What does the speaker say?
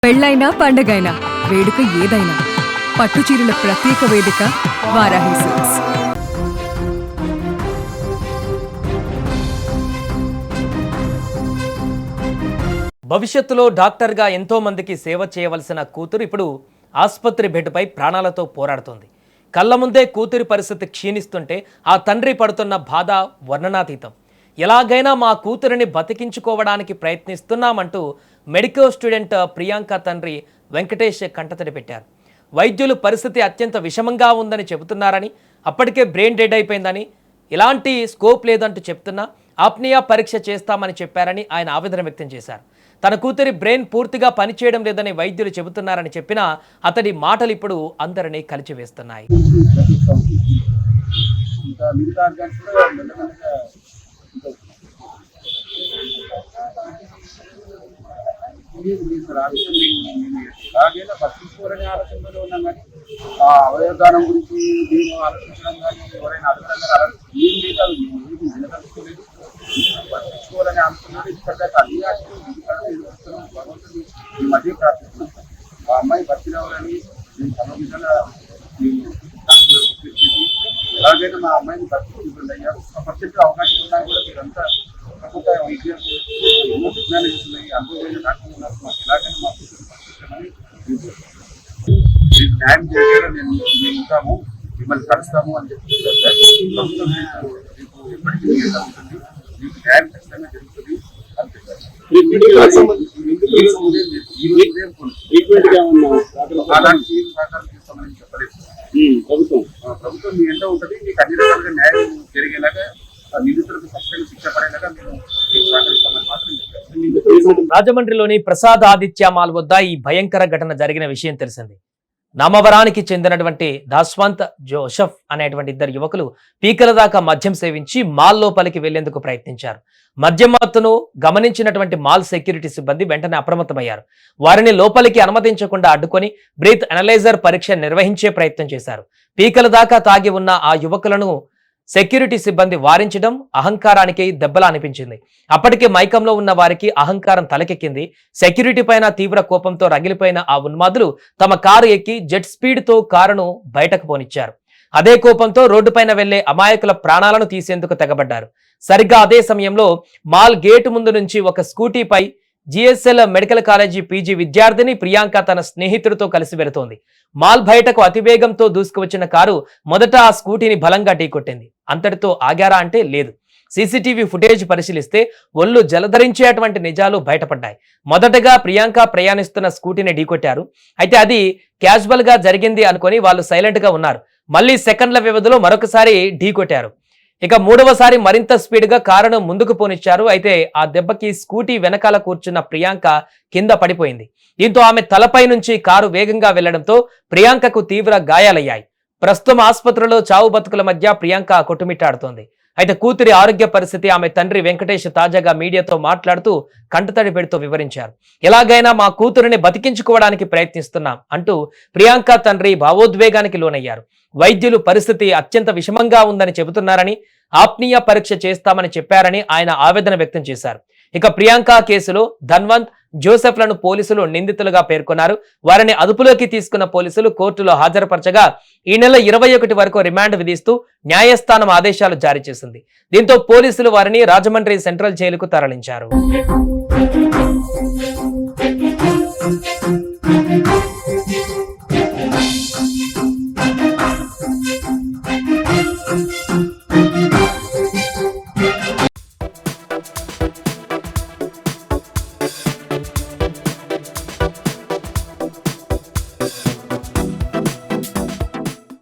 పెళ్ళైనా పండగైనా వేడుక ఏదైనా పట్టుచీరల ప్రత్యేక వేదిక వారాహి సిల్క్స్. భవిష్యత్తులో డాక్టర్గా ఎంతో మందికి సేవ చేయవలసిన కూతురు ఇప్పుడు ఆసుపత్రి బెడ్పై ప్రాణాలతో పోరాడుతోంది. కళ్ళ ముందే కూతురి పరిస్థితి క్షీణిస్తుంటే ఆ తండ్రి పడుతున్న బాధ వర్ణనాతీతం. ఎలాగైనా మా కూతురిని బతికించుకోవడానికి ప్రయత్నిస్తున్నామంటూ మెడికల్ స్టూడెంట్ ప్రియాంక తండ్రి వెంకటేష్ కంటతడి పెట్టారు. వైద్యులు పరిస్థితి అత్యంత విషమంగా ఉందని చెబుతున్నారని, అప్పటికే బ్రెయిన్ డెడ్ అయిపోయిందని, ఇలాంటి స్కోప్ లేదంటూ చెప్తున్నా ఆప్నియా పరీక్ష చేస్తామని చెప్పారని ఆయన ఆవేదన వ్యక్తం చేశారు. తన కూతురి బ్రెయిన్ పూర్తిగా పనిచేయడం లేదని వైద్యులు చెబుతున్నారని చెప్పినా అతడి మాటలు ఇప్పుడు అందరినీ కలిచివేస్తున్నాయి. ఎలాగైనా పట్టించుకోవాలనే ఆలోచనలో ఉన్నాం, కానీ ఆ అవయవదానం గురించి నేను ఆలోచించడం కానీ ఎవరైనా అడగడం కానీ ఏం లేదు, ఏమి వినదలుచుకోలేదు. పట్టించుకోవాలనే ఆలోచనలో ఇప్పటిదాకా అన్ని ఆశలు భగవంతుని ఈ మధ్య ప్రార్థిస్తున్నాం. ఆ అమ్మాయి బతికినవాలని నేను సమయంగా ఎలాగైనా మా అమ్మాయిని బతికించుకుంటుంది. అయ్యా 1% అవకాశం ఉన్నా కూడా మీరంతా ప్రభుత్వ వైద్యం ఎన్నో విజ్ఞానం ఇస్తున్నాయి, అనుభవమైన డాక్టర్లు ఉన్నారు. మాకు ఎలాగైనా మా న్యాయం చేయాలో మేము ఉంటాము, మిమ్మల్ని కలుస్తాము అని చెప్పి ప్రభుత్వం మీకు ఎప్పటికీ జరుగుతుంది, మీకు న్యాయం ఖచ్చితంగా జరుగుతుంది అలాంటి సహకారం చేస్తామని చెప్పలేదు. ప్రభుత్వం మీ ఎంతో ఉంటుంది, మీకు అన్ని రకాలుగా న్యాయం జరిగేలాగా నిందితులకు ఖచ్చితంగా శిక్ష పడేలాగా మేము సహకరిస్తామని మాత్రం చెప్పారు. రాజమండ్రిలోని ప్రసాద్ ఆదిత్య మాల్ వద్ద ఈ భయంకర ఘటన జరిగిన విషయం తెలిసింది. నామవరానికి చెందినటువంటి దాస్వంత్ జోసెఫ్ అనేటువంటి ఇద్దరు యువకులు పీకల దాకా మద్యం సేవించి మాల్ లోపలికి వెళ్లేందుకు ప్రయత్నించారు. మద్యం మత్తును గమనించినటువంటి మాల్ సెక్యూరిటీ సిబ్బంది వెంటనే అప్రమత్తమయ్యారు. వారిని లోపలికి అనుమతించకుండా అడ్డుకొని బ్రీత్ అనలైజర్ పరీక్ష నిర్వహించే ప్రయత్నం చేశారు. పీకల దాకా తాగి ఉన్న ఆ యువకులను సెక్యూరిటీ సిబ్బంది వారించడం అహంకారానికి దెబ్బలా అనిపించింది. అప్పటికే మైకంలో ఉన్న వారికి అహంకారం తలకెక్కింది. సెక్యూరిటీ పైన తీవ్ర కోపంతో రగిలిపోయిన ఆ ఉన్మాదులు తమ కారు ఎక్కి జెట్ స్పీడ్ తో కారును బయటకు పోనిచ్చారు. అదే కోపంతో రోడ్డుపైన వెళ్లే అమాయకుల ప్రాణాలను తీసేందుకు తెగబడ్డారు. సరిగ్గా అదే సమయంలో మాల్ గేటు ముందు నుంచి ఒక స్కూటీపై జిఎస్ఎల్ మెడికల్ కాలేజీ పీజీ విద్యార్థిని ప్రియాంక తన స్నేహితుడితో కలిసి వెళుతోంది. మాల్ బయటకు అతివేగంతో దూసుకువచ్చిన కారు మొదట ఆ స్కూటీని బలంగా ఢీకొట్టింది. అంతటితో ఆగారా అంటే లేదు. సీసీటీవీ ఫుటేజ్ పరిశీలిస్తే ఒళ్ళు జలధరించేటువంటి నిజాలు బయటపడ్డాయి. మొదటగా ప్రియాంక ప్రయాణిస్తున్న స్కూటీని ఢీకొట్టారు. అయితే అది క్యాజువల్ గా జరిగింది అనుకొని వాళ్ళు సైలెంట్ గా ఉన్నారు. మళ్ళీ సెకండ్ల వ్యవధిలో మరొకసారి ఢీకొట్టారు. ఇక మూడవసారి మరింత స్పీడ్ గా కారును ముందుకు పోనిచ్చారు. అయితే ఆ దెబ్బకి స్కూటీ వెనకాల కూర్చున్న ప్రియాంక కింద పడిపోయింది. దీంతో ఆమె తలపై నుంచి కారు వేగంగా వెళ్లడంతో ప్రియాంకకు తీవ్ర గాయాలయ్యాయి. ప్రస్తుతం ఆసుపత్రిలో చావు బతుకుల మధ్య ప్రియాంక కొట్టుమిట్టాడుతోంది. అయితే కూతురి ఆరోగ్య పరిస్థితి ఆమె తండ్రి వెంకటేష్ తాజాగా మీడియాతో మాట్లాడుతూ కంటతడి పెడుతూ వివరించారు. ఎలాగైనా మా కూతురిని బతికించుకోవడానికి ప్రయత్నిస్తున్నాం అంటూ ప్రియాంక తండ్రి భావోద్వేగానికి లోనయ్యారు. వైద్యులు పరిస్థితి అత్యంత విషమంగా ఉందని చెబుతున్నారని, ఆప్నియా పరీక్ష చేస్తామని చెప్పారని ఆయన ఆవేదన వ్యక్తం చేశారు. ఇక ప్రియాంక కేసులో ధన్వంత్ జోసెఫ్లను పోలీసులు నిందితులుగా పేర్కొన్నారు. వారిని అదుపులోకి తీసుకున్న పోలీసులు కోర్టులో హాజరుపరచగా ఈ నెల 21 వరకు రిమాండ్ విధిస్తూ న్యాయస్థానం ఆదేశాలు జారీ చేసింది. దీంతో పోలీసులు వారిని రాజమండ్రి సెంట్రల్ జైలుకు తరలించారు.